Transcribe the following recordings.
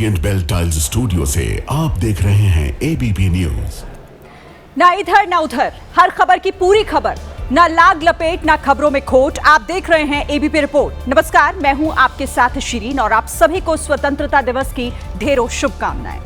Orient bell tiles studio से आप देख रहे हैं एबीपी न्यूज। ना इधर ना उधर, हर खबर की पूरी खबर, ना लाग लपेट ना खबरों में खोट। आप देख रहे हैं एबीपी रिपोर्ट। नमस्कार, मैं हूं आपके साथ शिरीन और आप सभी को स्वतंत्रता दिवस की ढेरों शुभकामनाएं।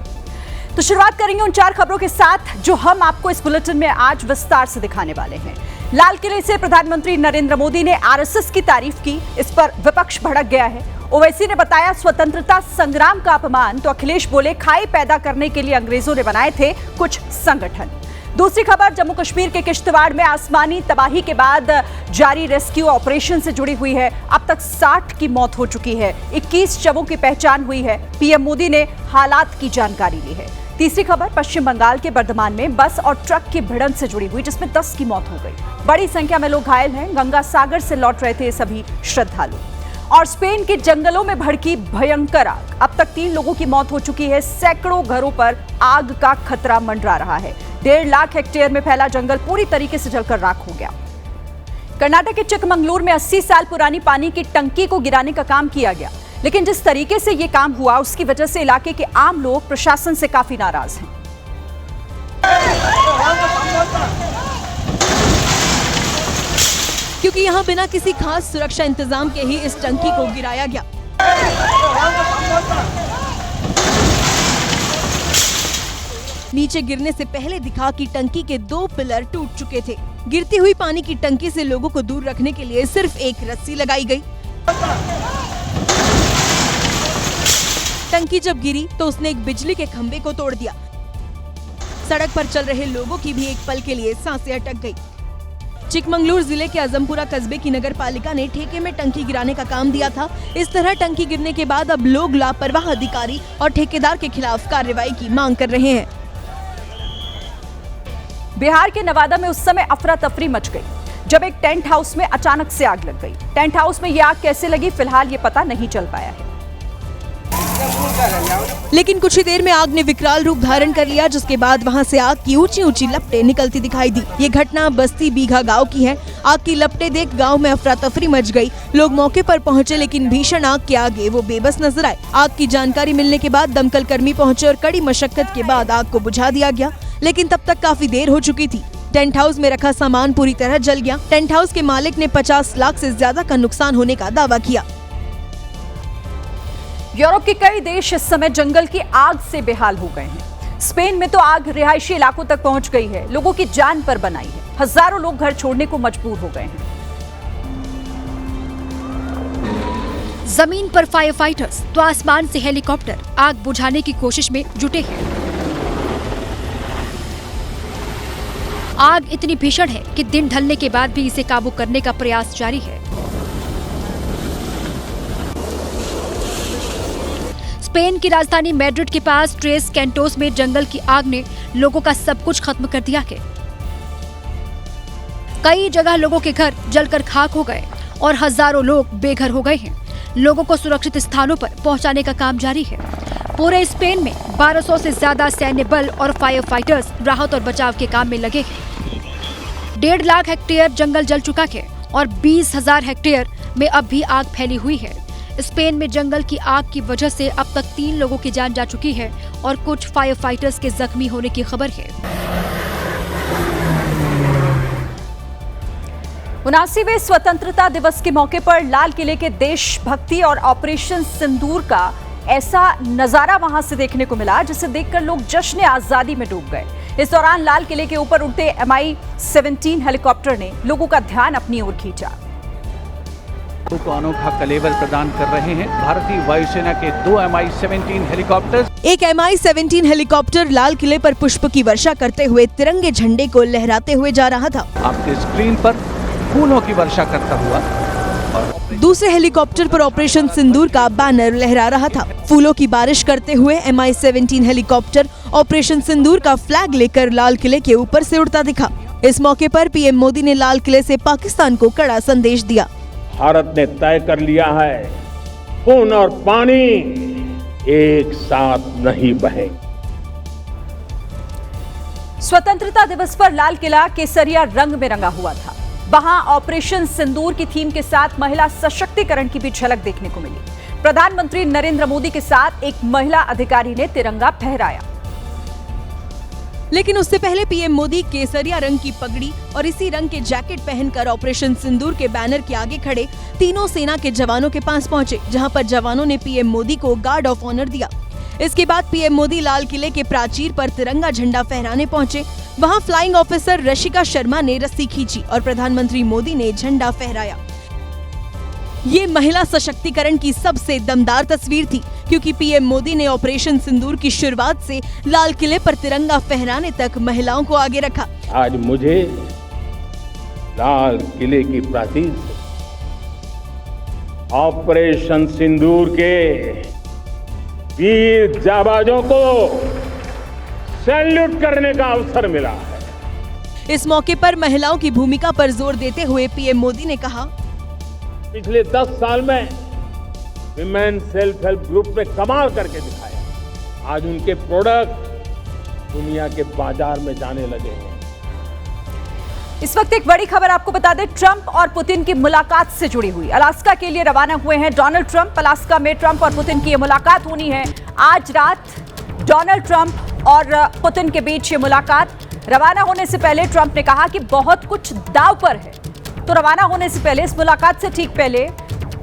तो शुरुआत करेंगे उन 4 खबरों के साथ जो हम आपको इस बुलेटिन में आज विस्तार से दिखाने वाले हैं। लाल किले से प्रधानमंत्री नरेंद्र मोदी ने आरएसएस की तारीफ की, इस पर विपक्ष भड़क गया है। ओवैसी ने बताया स्वतंत्रता संग्राम का अपमान, तो अखिलेश बोले खाई पैदा करने के लिए अंग्रेजों ने बनाए थे कुछ संगठन। दूसरी खबर जम्मू कश्मीर के किश्तवाड़ में आसमानी तबाही के बाद जारी रेस्क्यू ऑपरेशन से जुड़ी हुई है। अब तक 60 की मौत हो चुकी है, 21 शवों की पहचान हुई है। पीएम मोदी ने हालात की जानकारी ली है। तीसरी खबर पश्चिम बंगाल के बर्धमान में बस और ट्रक की भिड़ंत से जुड़ी हुई, जिसमें 10 की मौत हो गई। बड़ी संख्या में लोग घायल हैं। गंगा सागर से लौट रहे थे सभी श्रद्धालु। और स्पेन के जंगलों में भड़की भयंकर आग, अब तक 3 लोगों की मौत हो चुकी है। सैकड़ों घरों पर आग का खतरा मंडरा रहा है। 1.5 लाख हेक्टेयर में फैला जंगल पूरी तरीके से जलकर राख हो गया। कर्नाटक के चिकमंगलूर में 80 साल पुरानी पानी की टंकी को गिराने का काम किया गया, लेकिन जिस तरीके से यह काम हुआ उसकी वजह से इलाके के आम लोग प्रशासन से काफी नाराज हैं। क्योंकि यहां बिना किसी खास सुरक्षा इंतजाम के ही इस टंकी को गिराया गया। नीचे गिरने से पहले दिखा कि टंकी के 2 पिलर टूट चुके थे। गिरती हुई पानी की टंकी से लोगों को दूर रखने के लिए सिर्फ एक रस्सी लगाई गई। टंकी जब गिरी तो उसने एक बिजली के खंभे को तोड़ दिया। सड़क पर चल रहे लोगों की भी एक पल के लिए सांसें अटक गई। चिकमंगलूर जिले के आजमपुरा कस्बे की नगर पालिका ने ठेके में टंकी गिराने का काम दिया था। इस तरह टंकी गिरने के बाद अब लोग लापरवाह अधिकारी और ठेकेदार के खिलाफ कार्रवाई की मांग कर रहे हैं। बिहार के नवादा में उस समय अफरा तफरी मच गई जब एक टेंट हाउस में अचानक से आग लग गई। टेंट हाउस में यह आग कैसे लगी, फिलहाल ये पता नहीं चल पाया है। लेकिन कुछ ही देर में आग ने विकराल रूप धारण कर लिया, जिसके बाद वहां से आग की ऊंची ऊंची लपटें निकलती दिखाई दी। ये घटना बस्ती बीघा गांव की है। आग की लपटें देख गांव में अफरा तफरी मच गई। लोग मौके पर पहुंचे, लेकिन भीषण आग के आगे वो बेबस नजर आए। आग की जानकारी मिलने के बाद दमकल कर्मी पहुंचे और कड़ी मशक्कत के बाद आग को बुझा दिया गया, लेकिन तब तक काफी देर हो चुकी थी। टेंट हाउस में रखा सामान पूरी तरह जल गया। टेंट हाउस के मालिक ने 50 लाख से ज्यादा का नुकसान होने का दावा किया। यूरोप के कई देश इस समय जंगल की आग से बेहाल हो गए हैं। स्पेन में तो आग रिहायशी इलाकों तक पहुंच गई है, लोगों की जान पर बनाई है। हजारों लोग घर छोड़ने को मजबूर हो गए हैं। जमीन पर फायर फाइटर्स तो आसमान से हेलीकॉप्टर आग बुझाने की कोशिश में जुटे हैं। आग इतनी भीषण है कि दिन ढलने के बाद भी इसे काबू करने का प्रयास जारी है। स्पेन की राजधानी मैड्रिड के पास ट्रेस कैंटोस में जंगल की आग ने लोगों का सब कुछ खत्म कर दिया है। कई जगह लोगों के घर जलकर खाक हो गए और हजारों लोग बेघर हो गए हैं। लोगों को सुरक्षित स्थानों पर पहुंचाने का काम जारी है। पूरे स्पेन में 1200 से ज्यादा सैन्य बल और फायर फाइटर्स राहत और बचाव के काम में लगे हैं। 1.5 लाख हेक्टेयर जंगल जल चुका है और 20,000 हेक्टेयर में अब भी आग फैली हुई है। स्पेन में जंगल की आग की वजह से अब तक 3 लोगों की जान जा चुकी है और कुछ फायर फाइटर्स के जख्मी होने की खबर है। 79वें स्वतंत्रता दिवस के मौके पर लाल किले के देशभक्ति और ऑपरेशन सिंदूर का ऐसा नजारा वहां से देखने को मिला जिसे देखकर लोग जश्न आजादी में डूब गए। इस दौरान लाल किले के ऊपर उड़ते MI-17 हेलीकॉप्टर ने लोगों का ध्यान अपनी ओर खींचा। को अनोखा कलेवर प्रदान कर रहे हैं भारतीय वायुसेना के 2 MI-17 हेलीकॉप्टर। एक MI-17 हेलीकॉप्टर लाल किले पर पुष्प की वर्षा करते हुए तिरंगे झंडे को लहराते हुए जा रहा था। आपके स्क्रीन पर फूलों की वर्षा करता हुआ और दूसरे हेलीकॉप्टर पर ऑपरेशन सिंदूर का बैनर लहरा रहा था। फूलों की बारिश करते हुए MI-17 हेलीकॉप्टर ऑपरेशन सिंदूर का फ्लैग लेकर लाल किले के ऊपर से उड़ता दिखा। इस मौके पर पीएम मोदी ने लाल किले से पाकिस्तान को कड़ा संदेश दिया। भारत ने तय कर लिया है, खून और पानी एक साथ नहीं बहे। स्वतंत्रता दिवस पर लाल किला केसरिया रंग में रंगा हुआ था। वहां ऑपरेशन सिंदूर की थीम के साथ महिला सशक्तिकरण की भी झलक देखने को मिली। प्रधानमंत्री नरेंद्र मोदी के साथ एक महिला अधिकारी ने तिरंगा फहराया। लेकिन उससे पहले पीएम मोदी केसरिया रंग की पगड़ी और इसी रंग के जैकेट पहनकर ऑपरेशन सिंदूर के बैनर के आगे खड़े तीनों सेना के जवानों के पास पहुंचे, जहां पर जवानों ने पीएम मोदी को गार्ड ऑफ ऑनर दिया। इसके बाद पीएम मोदी लाल किले के प्राचीर पर तिरंगा झंडा फहराने पहुंचे। वहां फ्लाइंग ऑफिसर रशिका शर्मा ने रस्सी खींची और प्रधानमंत्री मोदी ने झंडा फहराया। ये महिला सशक्तिकरण की सबसे दमदार तस्वीर थी, क्योंकि पीएम मोदी ने ऑपरेशन सिंदूर की शुरुआत से लाल किले पर तिरंगा फहराने तक महिलाओं को आगे रखा। आज मुझे लाल किले की प्राचीर से ऑपरेशन सिंदूर के वीर जाबाजों को सैल्यूट करने का अवसर मिला है। इस मौके पर महिलाओं की भूमिका पर जोर देते हुए पीएम मोदी ने कहा, पिछले 10 साल में विमेन सेल्फ हेल्प ग्रुप ने कमाल करके दिखाया। आज उनके प्रोडक्ट दुनिया के बाजार में जाने लगे हैं। इस वक्त एक बड़ी खबर आपको बता दें, ट्रंप और पुतिन की मुलाकात से जुड़ी हुई। अलास्का के लिए रवाना हुए हैं डोनाल्ड ट्रंप। अलास्का में ट्रंप और पुतिन की मुलाकात होनी है आज रात। डोनाल्ड ट्रंप और पुतिन के बीच ये मुलाकात। रवाना होने से पहले ट्रंप ने कहा कि बहुत कुछ दांव पर है। तो रवाना होने से पहले, इस मुलाकात से ठीक पहले,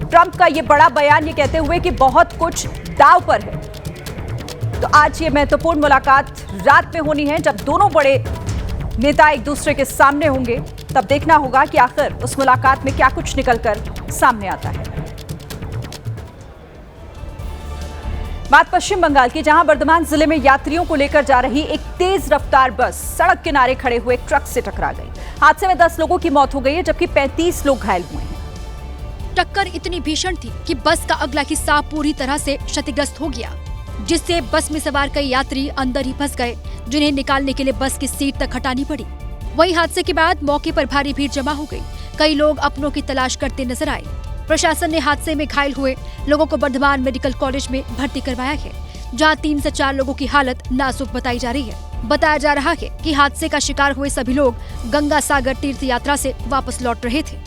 ट्रंप का ये बड़ा बयान ये कहते हुए कि बहुत कुछ दांव पर है। तो आज ये महत्वपूर्ण मुलाकात रात में होनी है, जब दोनों बड़े नेता एक दूसरे के सामने होंगे। तब देखना होगा कि आखिर उस मुलाकात में क्या कुछ निकलकर सामने आता है। बात पश्चिम बंगाल की, जहां बर्धमान जिले में यात्रियों को लेकर जा रही एक तेज रफ्तार बस सड़क किनारे खड़े हुए ट्रक से टकरा गई। हादसे में 10 लोगों की मौत हो गई है, जबकि 35 लोग घायल हुए हैं। टक्कर इतनी भीषण थी कि बस का अगला हिस्सा पूरी तरह से क्षतिग्रस्त हो गया, जिससे बस में सवार कई यात्री अंदर ही फंस गए, जिन्हें निकालने के लिए बस की सीट तक हटानी पड़ी। वहीं हादसे के बाद मौके पर भारी भीड़ जमा हो गई। कई लोग अपनों की तलाश करते नजर आए। प्रशासन ने हादसे में घायल हुए लोगों को बर्धमान मेडिकल कॉलेज में भर्ती करवाया है, जहां 3 से 4 लोगों की हालत नाजुक बताई जा रही है। बताया जा रहा है कि हादसे का शिकार हुए सभी लोग गंगा सागर तीर्थ यात्रा से वापस लौट रहे थे।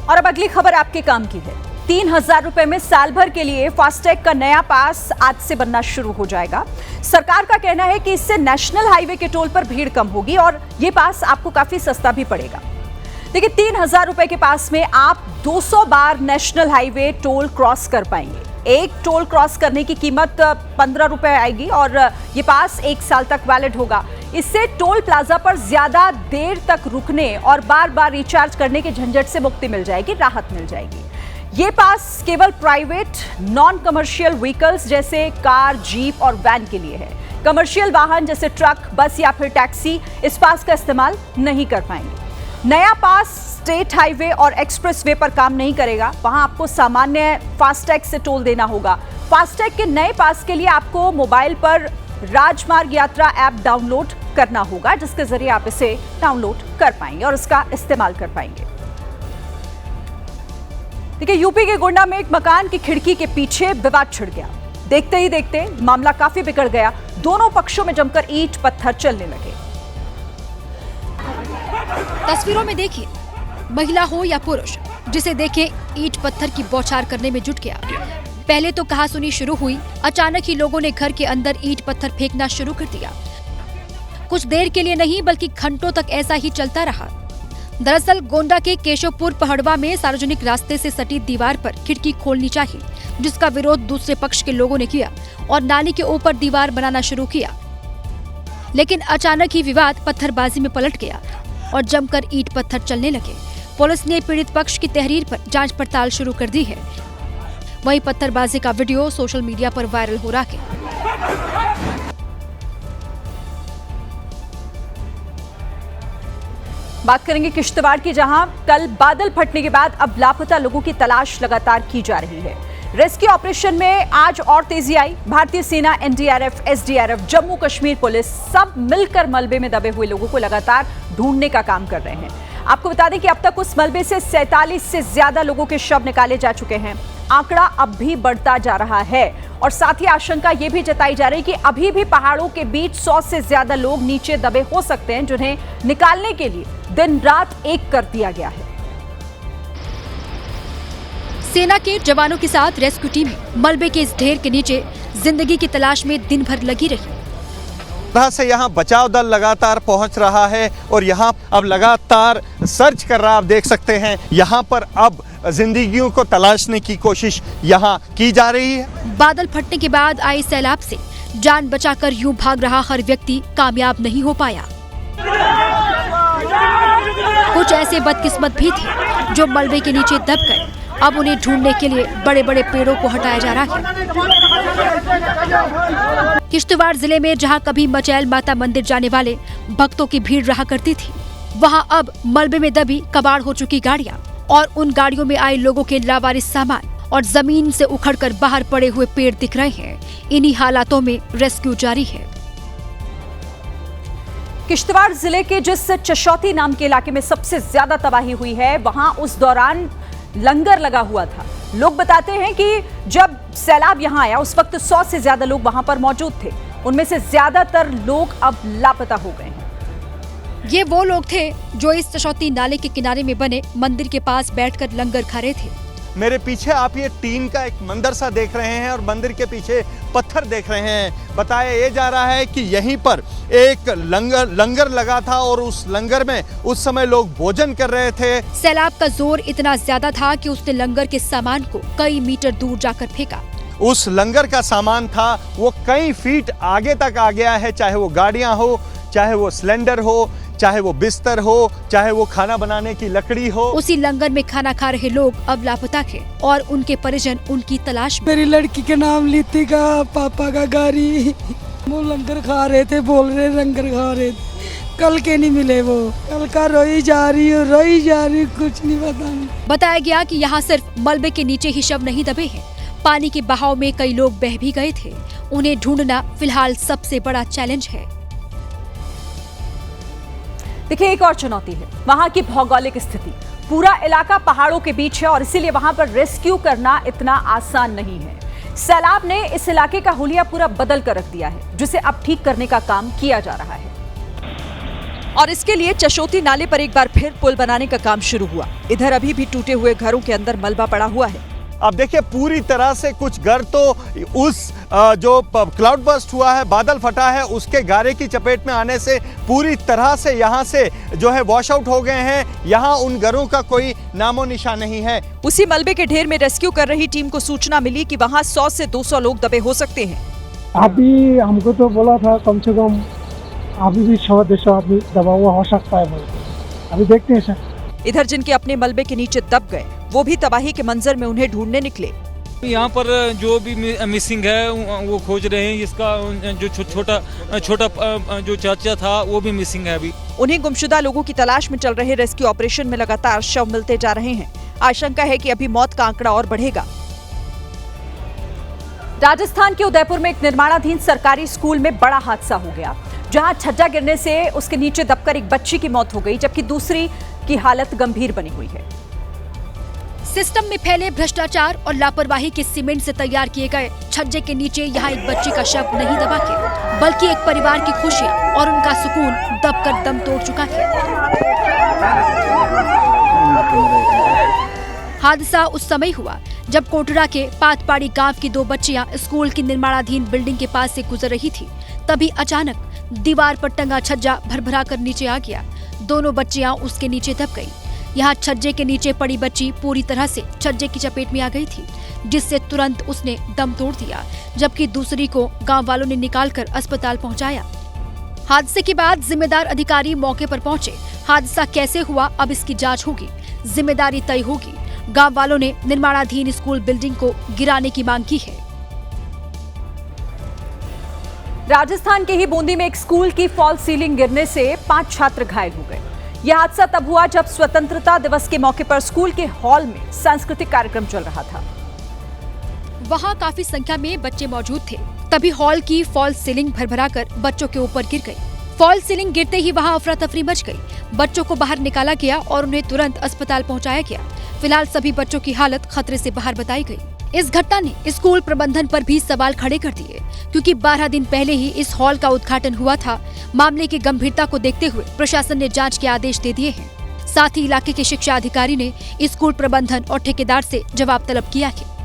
और अब अगली खबर आपके काम की है। 3000 रुपए में साल भर के लिए फास्टैग का नया पास आज से बनना शुरू हो जाएगा। सरकार का कहना है कि इससे नेशनल हाईवे के टोल पर भीड़ कम होगी और ये पास आपको काफी सस्ता भी पड़ेगा। देखिए, 3000 रुपए के पास में आप 200 बार नेशनल हाईवे टोल क्रॉस कर पाएंगे। एक टोल क्रॉस करने की कीमत 15 रुपए आएगी और ये पास 1 साल तक वैलिड होगा। इससे टोल प्लाजा पर ज्यादा देर तक रुकने और बार बार रिचार्ज करने के झंझट से मुक्ति मिल जाएगी, राहत मिल जाएगी। ये पास केवल प्राइवेट नॉन कमर्शियल व्हीकल्स जैसे कार, जीप और वैन के लिए है। कमर्शियल वाहन जैसे ट्रक, बस या फिर टैक्सी इस पास का इस्तेमाल नहीं कर पाएंगे। नया पास स्टेट हाईवे और एक्सप्रेस वे पर काम नहीं करेगा। वहां आपको सामान्य फास्टैग से टोल देना होगा। फास्टैग के नए पास के लिए आपको मोबाइल पर राजमार्ग यात्रा ऐप डाउनलोड करना होगा, जिसके जरिए आप इसे डाउनलोड कर पाएंगे और इसका इस्तेमाल कर पाएंगे। देखिए, यूपी के गोंडा में एक मकान की खिड़की के पीछे विवाद छिड़ गया। देखते ही देखते मामला काफी बिगड़ गया। दोनों पक्षों में जमकर ईंट पत्थर चलने लगे। तस्वीरों में देखिए, महिला हो या पुरुष, जिसे देखे ईंट पत्थर की बौछार करने में जुट गया। पहले तो कहासुनी शुरू हुई, अचानक ही लोगों ने घर के अंदर ईंट पत्थर फेंकना शुरू कर दिया। कुछ देर के लिए नहीं बल्कि घंटों तक ऐसा ही चलता रहा। दरअसल गोंडा के केशवपुर पहड़वा में सार्वजनिक रास्ते से सटी दीवार पर खिड़की खोलनी चाहिए, जिसका विरोध दूसरे पक्ष के लोगों ने किया और नाली के ऊपर दीवार बनाना शुरू किया। लेकिन अचानक ही विवाद पत्थरबाजी में पलट गया और जमकर ईंट पत्थर चलने लगे। पुलिस ने पीड़ित पक्ष की तहरीर पर जांच पड़ताल शुरू कर दी है। वहीं पत्थरबाजी का वीडियो सोशल मीडिया पर वायरल हो रहा है। बात करेंगे किश्तवाड़ की, जहां कल बादल फटने के बाद अब लापता लोगों की तलाश लगातार की जा रही है। रेस्क्यू ऑपरेशन में आज और तेजी आई। भारतीय सेना, NDRF, SDRF, Jammu Kashmir police सब मिलकर मलबे में दबे हुए लोगों को लगातार ढूंढने का काम कर रहे हैं। आपको बता दें कि अब तक उस मलबे से 47 से ज्यादा लोगों के शव निकाले जा चुके हैं। आंकड़ा अब भी बढ़ता जा रहा है और साथ ही आशंका ये भी जताई जा रही है कि अभी भी पहाड़ों के बीच 100 से ज्यादा लोग नीचे दबे हो सकते हैं, जिन्हें निकालने के लिए दिन रात एक कर दिया गया है। सेना के जवानों के साथ रेस्क्यू टीमें मलबे के इस ढेर के नीचे जिंदगी की तलाश में दिन भर लगी रही। तरह से यहाँ बचाव दल लगातार पहुँच रहा है और यहाँ अब लगातार सर्च कर रहा, आप देख सकते हैं यहाँ पर अब जिंदगियों को तलाशने की कोशिश यहाँ की जा रही है। बादल फटने के बाद आए सैलाब से जान बचाकर यूं भाग रहा हर व्यक्ति कामयाब नहीं हो पाया। कुछ ऐसे बदकिस्मत भी थे जो मलबे के नीचे दब गए। अब उन्हें ढूंढने के लिए बड़े बड़े पेड़ों को हटाया जा रहा है। किश्तवाड़ जिले में जहां कभी मचैल माता मंदिर जाने वाले भक्तों की भीड़ रहा करती थी, वहां अब मलबे में दबी कबाड़ हो चुकी गाड़ियां और उन गाड़ियों में आए लोगों के लावारिस सामान और जमीन से उखड़कर बाहर पड़े हुए पेड़ दिख रहे हैं। इन्हीं हालातों में रेस्क्यू जारी है। किश्तवाड़ जिले के जिस चशौती नाम के इलाके में सबसे ज्यादा तबाही हुई है, वहां उस दौरान लंगर लगा हुआ था। लोग बताते हैं कि जब सैलाब यहां आया उस वक्त 100 से ज्यादा लोग वहां पर मौजूद थे। उनमें से ज्यादातर लोग अब लापता हो गए हैं। ये वो लोग थे जो इस चशौती नाले के किनारे में बने मंदिर के पास बैठकर लंगर खा रहे थे। मेरे पीछे आप ये टीन का एक मंदिर सा देख रहे हैं और मंदिर के पीछे पत्थर देख रहे हैं। बताया ये जा रहा है कि यहीं पर एक लंगर लगा था और उस लंगर में उस समय लोग भोजन कर रहे थे। सैलाब का जोर इतना ज्यादा था कि उसने लंगर के सामान को कई मीटर दूर जाकर फेंका। उस लंगर का सामान था वो कई फीट आगे तक आ गया है, चाहे वो गाड़ियां हो, चाहे वो सिलेंडर हो, चाहे वो बिस्तर हो, चाहे वो खाना बनाने की लकड़ी हो। उसी लंगर में खाना खा रहे लोग अब लापता थे और उनके परिजन उनकी तलाश में। मेरी लड़की के नाम लीती का पापा का गाड़ी, वो लंगर खा रहे थे, बोल रहे लंगर खा रहे थे। कल के नहीं मिले, वो कल का रोई जा रही, कुछ नहीं पता। बताया गया कि यहाँ सिर्फ मलबे के नीचे ही शव नहीं दबे हैं, पानी के बहाव में कई लोग बह भी गए थे। उन्हें ढूंढना फिलहाल सबसे बड़ा चैलेंज है। देखिए, एक और चुनौती है वहां की भौगोलिक स्थिति। पूरा इलाका पहाड़ों के बीच है और इसीलिए वहां पर रेस्क्यू करना इतना आसान नहीं है। सैलाब ने इस इलाके का हुलिया पूरा बदल कर रख दिया है, जिसे अब ठीक करने का काम किया जा रहा है। और इसके लिए चशौती नाले पर एक बार फिर पुल बनाने का काम शुरू हुआ। इधर अभी भी टूटे हुए घरों के अंदर मलबा पड़ा हुआ है। अब देखिए, पूरी तरह से कुछ घर तो उस जो क्लाउड बर्स्ट हुआ है, बादल फटा है, उसके गारे की चपेट में आने से पूरी तरह से यहाँ से जो है वॉश आउट हो गए हैं। यहाँ उन घरों का कोई नामो निशान नहीं है। उसी मलबे के ढेर में रेस्क्यू कर रही टीम को सूचना मिली कि वहाँ 100 से 200 लोग दबे हो सकते हैं। अभी हमको तो बोला था कम से कम अभी भी 100-200 आदमी दबा हुआ हो सकता है बोलते। अभी देखते हैं सर। इधर जिनके अपने मलबे के नीचे दब गए, वो भी तबाही के मंजर में उन्हें ढूंढने निकले। यहाँ पर जो भी मिसिंग है वो खोज रहे हैं। इसका जो छोटा जो चाचा था वो भी मिसिंग है। अभी उन्हें गुमशुदा लोगों की तलाश में चल रहे रेस्क्यू ऑपरेशन में लगातार शव मिलते जा रहे हैं। आशंका है कि अभी मौत का आंकड़ा और बढ़ेगा। राजस्थान के उदयपुर में एक निर्माणाधीन सरकारी स्कूल में बड़ा हादसा हो गया, जहां छज्जा गिरने से उसके नीचे दबकर एक बच्ची की मौत हो गई, जबकि दूसरी की हालत गंभीर बनी हुई है। सिस्टम में फैले भ्रष्टाचार और लापरवाही के सीमेंट से तैयार किए गए छज्जे के नीचे यहाँ एक बच्ची का शव नहीं दबा के, बल्कि एक परिवार की खुशियां और उनका सुकून दबकर दम तोड़ चुका है। हादसा उस समय हुआ जब कोटड़ा के पातपाड़ी गांव की 2 बच्चियां स्कूल की निर्माणाधीन बिल्डिंग के पास से गुजर रही थी। तभी अचानक दीवार पर टंगा छज्जा भरभरा कर नीचे आ गया। दोनों बच्चियां उसके नीचे दब गईं। यहाँ छज्जे के नीचे पड़ी बच्ची पूरी तरह से छज्जे की चपेट में आ गई थी, जिससे तुरंत उसने दम तोड़ दिया, जबकि दूसरी को गांव वालों ने निकालकर अस्पताल पहुंचाया। हादसे के बाद जिम्मेदार अधिकारी मौके पर पहुंचे। हादसा कैसे हुआ, अब इसकी जांच होगी, जिम्मेदारी तय होगी। गांव वालों ने निर्माणाधीन स्कूल बिल्डिंग को गिराने की मांग की है। राजस्थान के ही बूंदी में एक स्कूल की फॉल सीलिंग गिरने से 5 छात्र घायल हो गए। यह हादसा तब हुआ जब स्वतंत्रता दिवस के मौके पर स्कूल के हॉल में सांस्कृतिक कार्यक्रम चल रहा था। वहां काफी संख्या में बच्चे मौजूद थे। तभी हॉल की फॉल सीलिंग भरभराकर बच्चों के ऊपर गिर गई। फॉल सीलिंग गिरते ही वहां अफरा तफरी मच गई। बच्चों को बाहर निकाला गया और उन्हें तुरंत अस्पताल पहुंचाया गया। फिलहाल सभी बच्चों की हालत खतरे से बाहर बताई गई। इस घटना ने स्कूल प्रबंधन पर भी सवाल खड़े कर दिए, क्योंकि 12 दिन पहले ही इस हॉल का उद्घाटन हुआ था। मामले की गंभीरता को देखते हुए प्रशासन ने जांच के आदेश दे दिए हैं। साथ ही इलाके के शिक्षा अधिकारी ने स्कूल प्रबंधन और ठेकेदार से जवाब तलब किया है।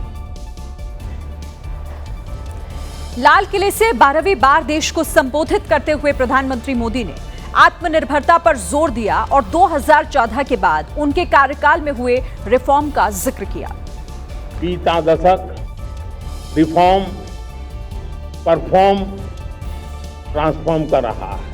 लाल किले से 12वीं बार देश को संबोधित करते हुए प्रधानमंत्री मोदी ने आत्मनिर्भरता पर जोर दिया और 2014 के बाद उनके कार्यकाल में हुए रिफॉर्म का जिक्र किया। बीता दशक रिफॉर्म, परफॉर्म, ट्रांसफॉर्म कर रहा है।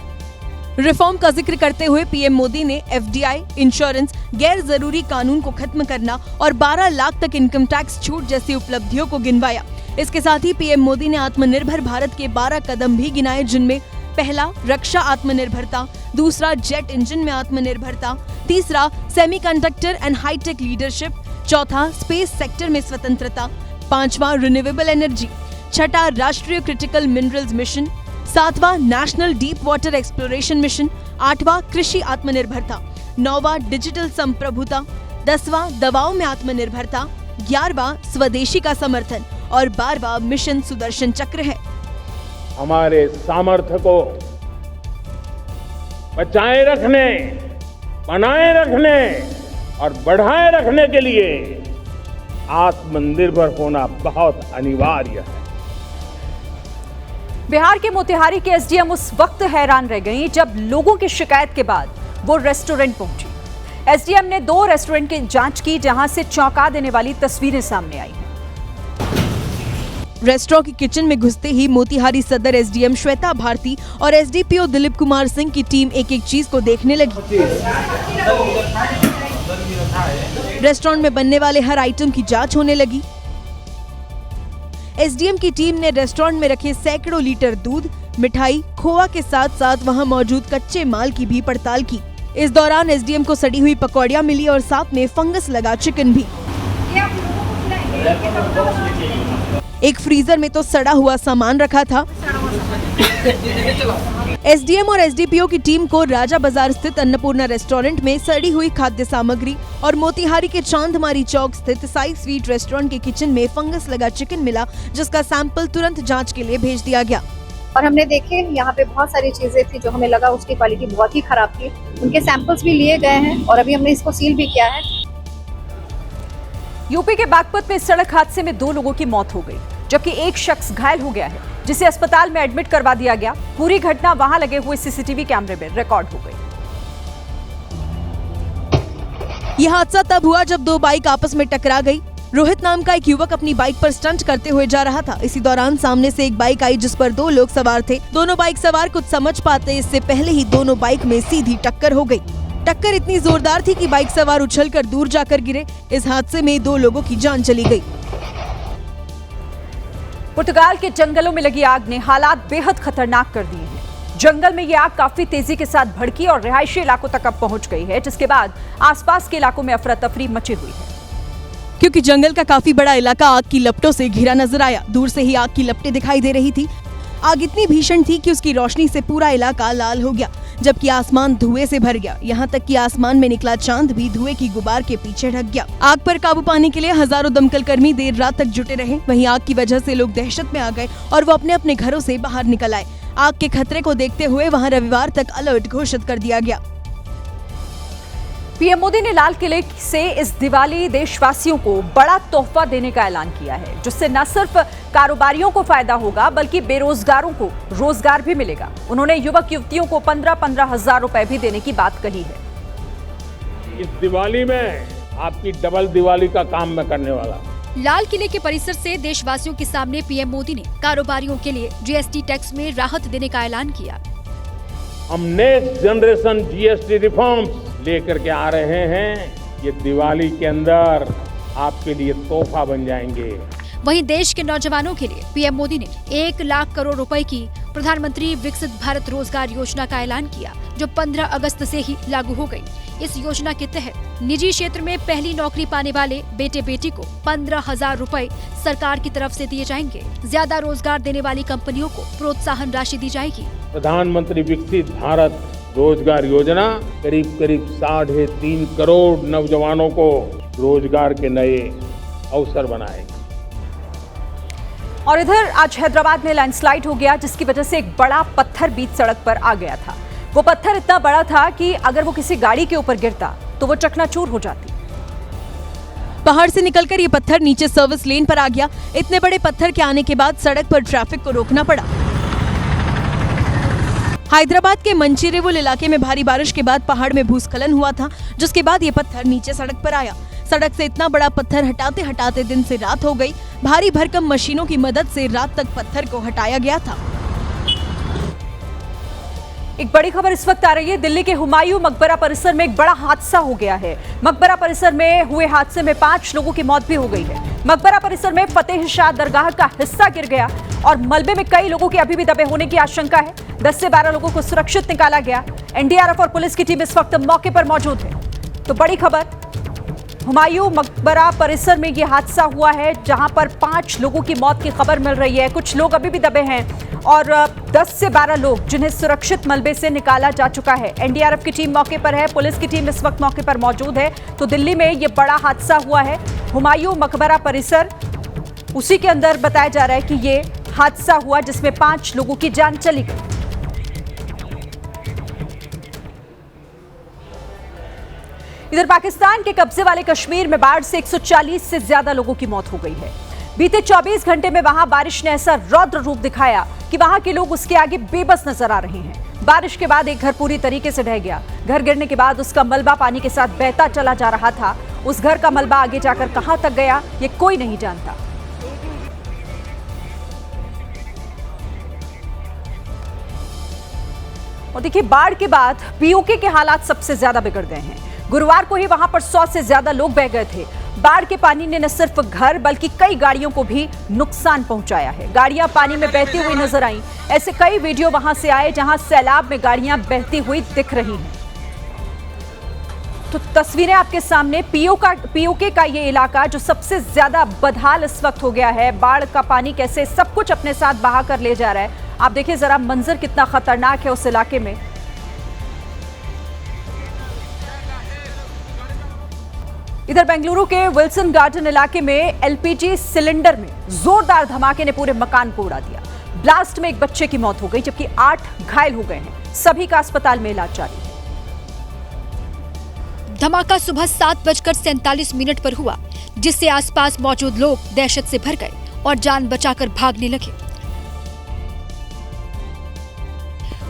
रिफॉर्म का जिक्र करते हुए पीएम मोदी ने एफडीआई, इंश्योरेंस, गैर जरूरी कानून को खत्म करना और 12 लाख तक इनकम टैक्स छूट जैसी उपलब्धियों को गिनवाया। इसके साथ ही पीएम मोदी ने आत्मनिर्भर भारत के 12 कदम भी गिनाए, जिनमें पहला रक्षा आत्मनिर्भरता, दूसरा जेट इंजन में आत्मनिर्भरता, तीसरा सेमीकंडक्टर एंड हाईटेक लीडरशिप, चौथा स्पेस सेक्टर में स्वतंत्रता, पांचवा रिन्यूएबल एनर्जी, छठा राष्ट्रीय क्रिटिकल मिनरल्स मिशन, सातवां national deep water exploration mission, आठवां कृषि आत्मनिर्भरता, नौवां डिजिटल संप्रभुता, 10वां दवाओं में आत्मनिर्भरता, 11वां स्वदेशी का समर्थन और 12वां मिशन सुदर्शन चक्र है। हमारे सामर्थ्य को बचाए रखने, बनाए रखने और बढ़ाए रखने के लिए आत्मनिर्भर होना बहुत अनिवार्य है। बिहार के मोतिहारी के एसडीएम उस वक्त हैरान रह गईं जब लोगों की शिकायत के बाद वो रेस्टोरेंट पहुंची। एसडीएम ने 2 रेस्टोरेंट की जांच की जहां से चौंका देने वाली तस्वीरें सामने आई। रेस्टोरेंट की किचन में घुसते ही मोतिहारी सदर एसडीएम श्वेता भारती और एसडीपीओ दिलीप कुमार सिंह की टीम एक एक चीज को देखने लगी। रेस्टोरेंट में बनने वाले हर आइटम की जांच होने लगी। एसडीएम की टीम ने रेस्टोरेंट में रखे सैकड़ों लीटर दूध, मिठाई, खोआ के साथ साथ वहां मौजूद कच्चे माल की भी पड़ताल की। इस दौरान एसडीएम को सड़ी हुई पकौड़ियां मिली और साथ में फंगस लगा चिकन भी। एक फ्रीजर में तो सड़ा हुआ सामान रखा था। एसडीएम और एसडीपीओ की टीम को राजा बाजार स्थित अन्नपूर्णा रेस्टोरेंट में सड़ी हुई खाद्य सामग्री और मोतिहारी के चांदमारी चौक स्थित साई स्वीट रेस्टोरेंट के किचन में फंगस लगा चिकन मिला, जिसका सैंपल तुरंत जांच के लिए भेज दिया गया। और हमने देखे यहाँ पे बहुत सारी चीजें थी जो हमें लगा उसकी क्वालिटी बहुत ही खराब थी। उनके सैंपल्स भी लिए गए हैं और अभी हमने इसको सील भी किया है। यूपी के बागपत में सड़क हादसे में 2 लोगों की मौत हो गई, जबकि एक शख्स घायल हो गया है, जिसे अस्पताल में एडमिट करवा दिया गया। पूरी घटना वहां लगे हुए सीसीटीवी कैमरे में रिकॉर्ड हो गई। यह हादसा तब हुआ जब 2 बाइक आपस में टकरा गई। रोहित नाम का एक युवक अपनी बाइक पर स्टंट करते हुए जा रहा था। इसी दौरान सामने से एक बाइक आई जिस पर 2 लोग सवार थे। दोनों बाइक सवार कुछ समझ पाते इससे पहले ही दोनों बाइक में सीधी टक्कर हो गई। टक्कर इतनी जोरदार थी कि बाइक सवार उछलकर दूर जाकर गिरे। इस हादसे में 2 लोगों की जान चली गई। पुर्तगाल के जंगलों में लगी आग ने हालात बेहद खतरनाक कर दिए हैं। जंगल में यह आग काफी तेजी के साथ भड़की और रिहायशी इलाकों तक अब पहुंच गई है, जिसके बाद आसपास के इलाकों में अफरा तफरी मची हुई है। क्योंकि जंगल का काफी बड़ा इलाका आग की लपटों से घिरा नजर आया। दूर से ही आग की लपटें दिखाई दे रही थी। आग इतनी भीषण थी कि उसकी रोशनी से पूरा इलाका लाल हो गया, जबकि आसमान धुएं से भर गया। यहाँ तक कि आसमान में निकला चांद भी धुएं की गुबार के पीछे ढक गया। आग पर काबू पाने के लिए हजारों दमकल कर्मी देर रात तक जुटे रहे। वहीं आग की वजह से लोग दहशत में आ गए और वो अपने अपने घरों से बाहर निकल आए। आग के खतरे को देखते हुए वहाँ रविवार तक अलर्ट घोषित कर दिया गया। पीएम मोदी ने लाल किले से इस दिवाली देशवासियों को बड़ा तोहफा देने का ऐलान किया है, जिससे न सिर्फ कारोबारियों को फायदा होगा बल्कि बेरोजगारों को रोजगार भी मिलेगा। उन्होंने युवक युवतियों को 15-15 हजार रुपए भी देने की बात कही है। इस दिवाली में आपकी डबल दिवाली का काम मैं करने वाला हूं। लाल किले के परिसर से देशवासियों के सामने पीएम मोदी ने कारोबारियों के लिए जीएसटी टैक्स में राहत देने का ऐलान किया। हम नेक्स्ट जनरेशन जीएसटी रिफॉर्म्स लेकर के आ रहे हैं। ये दिवाली के अंदर आपके लिए तोहफा बन जाएंगे। वहीं देश के नौजवानों के लिए पीएम मोदी ने 1 लाख करोड़ रुपए की प्रधानमंत्री विकसित भारत रोजगार योजना का ऐलान किया, जो 15 अगस्त से ही लागू हो गई। इस योजना के तहत निजी क्षेत्र में पहली नौकरी पाने वाले बेटे बेटी को 15,000 रुपए सरकार की तरफ से दिए जाएंगे। ज्यादा रोजगार देने वाली कंपनियों को प्रोत्साहन राशि दी जाएगी। प्रधानमंत्री विकसित भारत रोजगार योजना करीब 3.5 करोड़ नौजवानों को रोजगार के नए अवसर बनाएगी। और इधर आज हैदराबाद में लैंडस्लाइड हो गया, जिसकी वजह से एक बड़ा पत्थर बीच सड़क पर आ गया था। वो पत्थर इतना बड़ा था कि अगर वो किसी गाड़ी के ऊपर गिरता तो वो चकनाचूर हो जाती। पहाड़ से निकलकर ये पत्थर नीचे सर्विस लेन पर आ गया। इतने बड़े पत्थर के आने के बाद सड़क पर ट्रैफिक को रोकना पड़ा। हैदराबाद के मंचीरेवुल इलाके में भारी बारिश के बाद पहाड़ में भूस्खलन हुआ था, जिसके बाद ये पत्थर नीचे सड़क पर आया। सड़क से इतना बड़ा पत्थर हटाते हटाते दिन से रात हो गई। भारी भरकम मशीनों की मदद से रात तक पत्थर को हटाया गया था। एक बड़ी खबर इस वक्त आ रही है। दिल्ली के हुमायूं मकबरा परिसर में एक बड़ा हादसा हो गया है। मकबरा परिसर में हुए हादसे में 5 लोगों की मौत भी हो गई है। मकबरा परिसर में फतेह शाह दरगाह का हिस्सा गिर गया और मलबे में कई लोगों के अभी भी दबे होने की आशंका है। 10 से 12 लोगों को सुरक्षित निकाला गया। एनडीआरएफ और पुलिस की टीम इस वक्त मौके पर मौजूद है। तो बड़ी खबर, हुमायूं मकबरा परिसर में यह हादसा हुआ है जहां पर 5 लोगों की मौत की खबर मिल रही है। कुछ लोग अभी भी दबे हैं और 10 से 12 लोग जिन्हें सुरक्षित मलबे से निकाला जा चुका है। एनडीआरएफ की टीम मौके पर है, पुलिस की टीम इस वक्त मौके पर मौजूद है। तो दिल्ली में यह बड़ा हादसा हुआ है, हुमायूं मकबरा परिसर, उसी के अंदर बताया जा रहा है कि यह हादसा हुआ जिसमें 5 लोगों की जान चली गई। इधर पाकिस्तान के कब्जे वाले कश्मीर में बाढ़ से 140 से ज्यादा लोगों की मौत हो गई है। बीते 24 घंटे में वहां बारिश ने ऐसा रौद्र रूप दिखाया कि वहां के लोग उसके आगे बेबस नजर आ रहे हैं। बारिश के बाद एक घर पूरी तरीके से ढह गया। घर गिरने के बाद उसका मलबा पानी के साथ बहता चला जा रहा था। उस घर का मलबा आगे जाकर कहां तक गया ये कोई नहीं जानता। और देखिए, बाढ़ के बाद पीओके के हालात सबसे ज्यादा बिगड़ गए हैं। गुरुवार को ही वहां पर 100 से ज्यादा लोग बह गए थे। बाढ़ के पानी ने न सिर्फ घर बल्कि कई गाड़ियों को भी नुकसान पहुंचाया है। गाड़ियां पानी में बहती हुई नजर आईं। ऐसे कई वीडियो वहां से आए जहां सैलाब में गाड़ियां बहती हुई दिख रही हैं। तो तस्वीरें आपके सामने। पीओके का ये इलाका जो सबसे ज्यादा बदहाल इस वक्त हो गया है। बाढ़ का पानी कैसे सब कुछ अपने साथ बहा कर ले जा रहा है। आप देखिए जरा मंजर कितना खतरनाक है उस इलाके में। इधर बेंगलुरु के विल्सन गार्डन इलाके में एलपीजी सिलेंडर में जोरदार धमाके ने पूरे मकान को उड़ा दिया। ब्लास्ट में एक बच्चे की मौत हो गई जबकि 8 घायल हो गए हैं। सभी का अस्पताल में इलाज जारी है। धमाका सुबह 7:47 पर हुआ, जिससे आसपास मौजूद लोग दहशत से भर गए और जान बचाकर भागने लगे।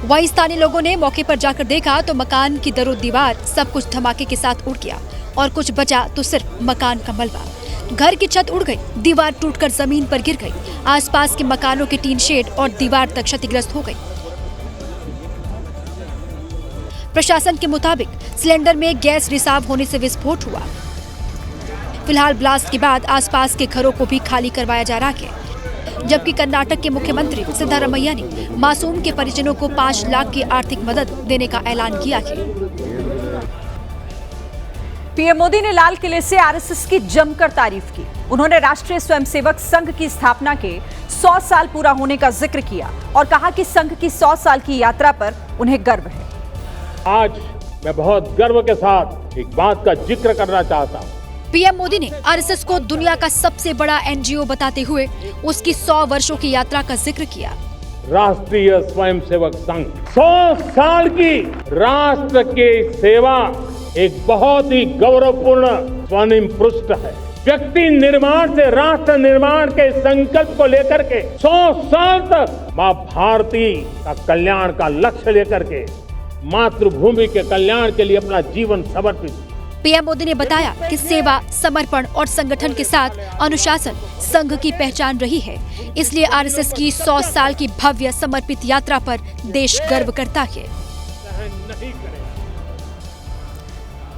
वहीं स्थानीय लोगों ने मौके पर जाकर देखा तो मकान की दरो दीवार सब कुछ धमाके के साथ उड़ गया और कुछ बचा तो सिर्फ मकान का मलबा। घर की छत उड़ गई, दीवार टूटकर जमीन पर गिर गई। आसपास के मकानों के टीन शेड और दीवार तक क्षतिग्रस्त हो गई। प्रशासन के मुताबिक सिलेंडर में गैस रिसाव होने से विस्फोट हुआ। फिलहाल ब्लास्ट के बाद आसपास के घरों को भी खाली करवाया जा रहा है। जबकि कर्नाटक के मुख्यमंत्री सिद्धारमैया ने मासूम के परिजनों को 5 लाख की आर्थिक मदद देने का ऐलान किया है। पीएम मोदी ने लाल किले से आरएसएस की जमकर तारीफ की। उन्होंने राष्ट्रीय स्वयंसेवक संघ की स्थापना के 100 साल पूरा होने का जिक्र किया और कहा कि संघ की 100 साल की यात्रा पर उन्हें गर्व है। आज मैं बहुत गर्व के साथ एक बात का जिक्र करना चाहता हूँ। पीएम मोदी ने आरएसएस को दुनिया का सबसे बड़ा एनजीओ बताते हुए उसकी 100 वर्षों की यात्रा का जिक्र किया। राष्ट्रीय स्वयंसेवक संघ 100 साल की राष्ट्र की सेवा एक बहुत ही गौरवपूर्ण स्वर्णिम पृष्ठ है। व्यक्ति निर्माण से राष्ट्र निर्माण के संकल्प को लेकर के 100 साल तक मां भारती का कल्याण का लक्ष्य लेकर के मातृभूमि के कल्याण के लिए अपना जीवन समर्पित। पीएम मोदी ने बताया कि सेवा, समर्पण और संगठन के साथ अनुशासन संघ की पहचान रही है। इसलिए आरएसएस की 100 साल की भव्य समर्पित यात्रा पर देश गर्व करता है।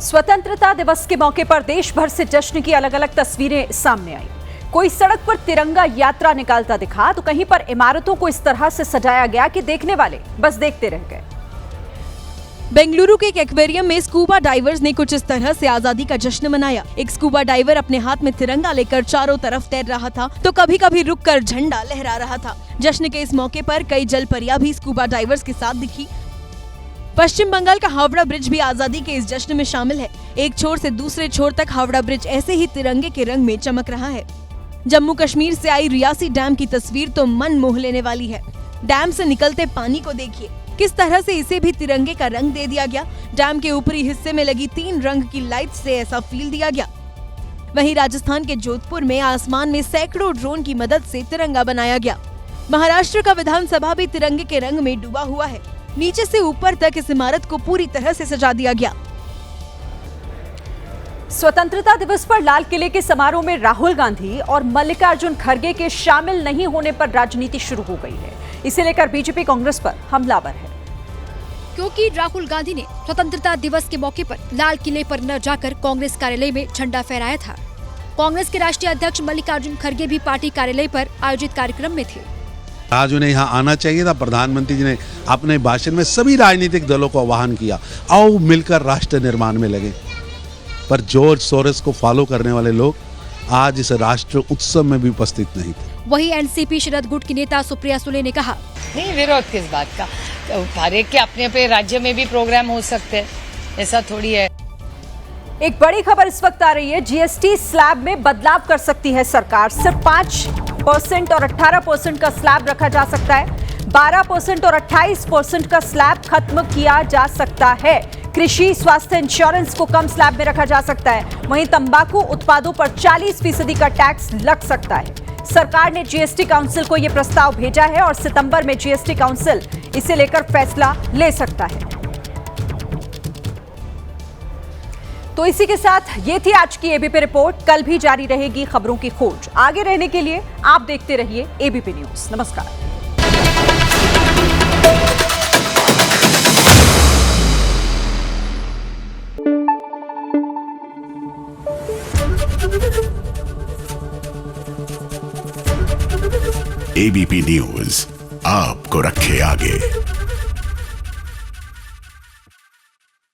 स्वतंत्रता दिवस के मौके पर देश भर से जश्न की अलग अलग तस्वीरें सामने आई। कोई सड़क पर तिरंगा यात्रा निकालता दिखा तो कहीं पर इमारतों को इस तरह से सजाया गया कि देखने वाले बस देखते रह गए। बेंगलुरु के एक एक्वेरियम में स्कूबा डाइवर्स ने कुछ इस तरह से आजादी का जश्न मनाया। एक स्कूबा डाइवर अपने हाथ में तिरंगा लेकर चारों तरफ तैर रहा था तो कभी कभी रुककर झंडा लहरा रहा था। जश्न के इस मौके पर कई जल परियां भी स्कूबा डाइवर्स के साथ दिखी। पश्चिम बंगाल का हावड़ा ब्रिज भी आजादी के इस जश्न में शामिल है। एक छोर से दूसरे छोर तक हावड़ा ब्रिज ऐसे ही तिरंगे के रंग में चमक रहा है। जम्मू कश्मीर से आई रियासी डैम की तस्वीर तो मन मोह लेने वाली है। डैम से निकलते पानी को देखिए, किस तरह से इसे भी तिरंगे का रंग दे दिया गया। डैम के ऊपरी हिस्से में लगी 3 रंग की लाइट से ऐसा फील दिया गया। वहीं राजस्थान के जोधपुर में आसमान में सैकड़ों ड्रोन की मदद से तिरंगा बनाया गया। महाराष्ट्र का विधानसभा भी तिरंगे के रंग में डूबा हुआ है। नीचे से ऊपर तक इस इमारत को पूरी तरह से सजा दिया गया। स्वतंत्रता दिवस पर लाल किले के समारोह में राहुल गांधी और मल्लिकार्जुन खड़गे के शामिल नहीं होने पर राजनीति शुरू हो गई है। इसे लेकर बीजेपी कांग्रेस पर हमलावर है, क्योंकि राहुल गांधी ने स्वतंत्रता दिवस के मौके पर लाल किले पर न जाकर कांग्रेस कार्यालय में झंडा फहराया था। कांग्रेस के राष्ट्रीय अध्यक्ष मल्लिकार्जुन खड़गे भी पार्टी कार्यालय पर आयोजित कार्यक्रम में थे। आज उन्हें यहाँ आना चाहिए था। प्रधानमंत्री जी ने अपने भाषण में सभी राजनीतिक दलों को आह्वान किया, आओ मिलकर राष्ट्र निर्माण में लगे। पर जॉर्ज सोरोस को फॉलो करने वाले लोग आज इस राष्ट्र उत्सव में भी उपस्थित नहीं थे। वहीं एनसीपी शरद गुट की नेता सुप्रिया सुले ने कहा, नहीं, विरोध किस बात का? हर एक के अपने अपने राज्य में भी प्रोग्राम हो सकते हैं, ऐसा थोड़ी है। एक बड़ी खबर इस वक्त आ रही है। जीएसटी स्लैब में बदलाव कर सकती है सरकार। सिर्फ 5% और 18% का स्लैब रखा जा सकता है। 12% और 28% का स्लैब खत्म किया जा सकता है। कृषि, स्वास्थ्य, इंश्योरेंस को कम स्लैब में रखा जा सकता है। वहीं तंबाकू उत्पादों पर 40% का टैक्स लग सकता है। सरकार ने जीएसटी काउंसिल को यह प्रस्ताव भेजा है और सितंबर में जीएसटी काउंसिल इसे लेकर फैसला ले सकता है। तो इसी के साथ ये थी आज की एबीपी रिपोर्ट। कल भी जारी रहेगी खबरों की खोज। आगे रहने के लिए आप देखते रहिए एबीपी न्यूज। नमस्कार। एबीपी न्यूज आपको रखे आगे।